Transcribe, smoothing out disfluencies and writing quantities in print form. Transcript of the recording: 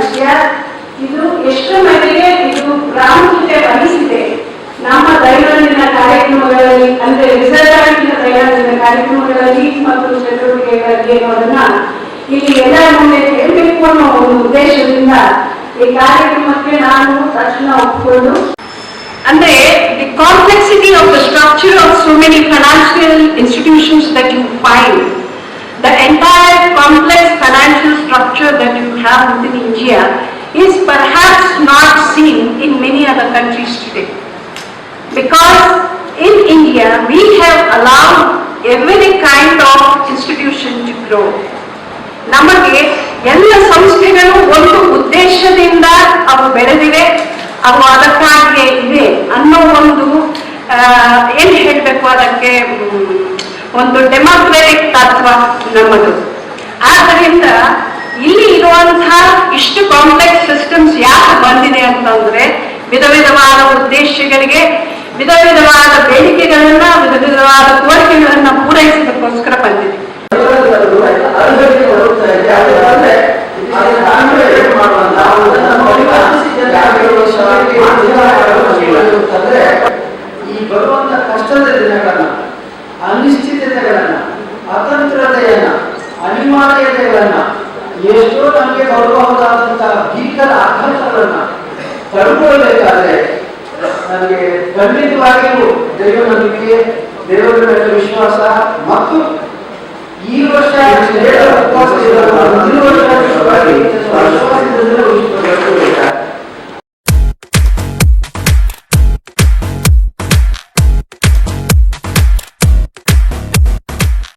ವಿಷಯ. ಇದು ಎಷ್ಟು ಮಟ್ಟಿಗೆ ಇದು ಪ್ರಾಮುಖ್ಯತೆ ವಹಿಸಿದೆ ನಮ್ಮ ದೈನಂದಿನ ಕಾರ್ಯಕ್ರಮಗಳಲ್ಲಿ, ಅಂದ್ರೆ ರಿಸರ್ವ್ ಬ್ಯಾಂಕಿನ ದೈನಂದಿನ ಕಾರ್ಯಕ್ರಮಗಳಲ್ಲಿ ಮತ್ತು ಚಟುವಟಿಕೆಗಳಲ್ಲಿ ಅನ್ನೋದನ್ನ ಇಲ್ಲಿ ಎಲ್ಲರ ಮುಂದೆ ಹೇಳಬೇಕು ಅನ್ನೋ ಒಂದು ಉದ್ದೇಶದಿಂದ ಈ ಕಾರ್ಯಕ್ರಮಕ್ಕೆ ನಾನು ತಕ್ಷಣ ಒಪ್ಪಿಕೊಂಡು, ಅಂದ್ರೆ the complexity of the structure of so many financial institutions that you find, the entire complex financial structure that you have within India is perhaps not seen in many other countries today. Because in India we have allowed every kind of institution to grow. ನಮಗೆ ಎಲ್ಲ ಸಂಸ್ಥೆಗಳು ಒಂದು ಉದ್ದೇಶದಿಂದ ಅವು ಬೆಳೆದಿವೆ, ಅವು ಅದಕ್ಕಾಗಿಯೇ ಇವೆ ಅನ್ನೋ ಒಂದು ಏನ್ ಹೇಳಬೇಕು, ಅದಕ್ಕೆ ಒಂದು ಡೆಮೋಕ್ರೆಟಿಕ್ ತತ್ವ ನಮ್ಮದು. ಆದ್ದರಿಂದ ಇಲ್ಲಿ ಇರುವಂತಹ ಇಷ್ಟು ಕಾಂಪ್ಲೆಕ್ಸ್ ಸಿಸ್ಟಮ್ಸ್ ಯಾಕೆ ಬಂದಿದೆ ಅಂತಂದ್ರೆ, ವಿಧ ವಿಧವಾದ ಉದ್ದೇಶಗಳಿಗೆ, ವಿಧ ವಿಧವಾದ ಬೇಡಿಕೆಗಳನ್ನ, ವಿಧ ವಿಧವಾದ ಕೋರಿಕೆಗಳನ್ನ ಪೂರೈಸೋದಕ್ಕೋಸ್ಕರ ಬಂದಿದೆ. ಈ ಬರುವಂತ ಕಷ್ಟದ ದಿನಗಳನ್ನ, ಅನಿಶ್ಚಿತತೆಗಳನ್ನ, ಅತಂತ್ರತೆಯನ್ನ, ಅನಿವಾರ್ಯತೆಗಳನ್ನ, ಎಷ್ಟೋ ನಮಗೆ ಬರಬಹುದಾದಂತಹ ಭೀಕರ ಆಘಾತಗಳನ್ನ ತಡೆದುಕೊಳ್ಳಬೇಕಾದ್ರೆ ನನಗೆ ಖಂಡಿತವಾಗಿಯೂ ದೈವ ನಂಬಿಕೆ, ದೇವರ ಮೇಲೆ ವಿಶ್ವಾಸ ಮತ್ತು ಈ ವರ್ಷ ಮುಂದಿನ ವರ್ಷ ವಿಶ್ವಾಸದಿಂದ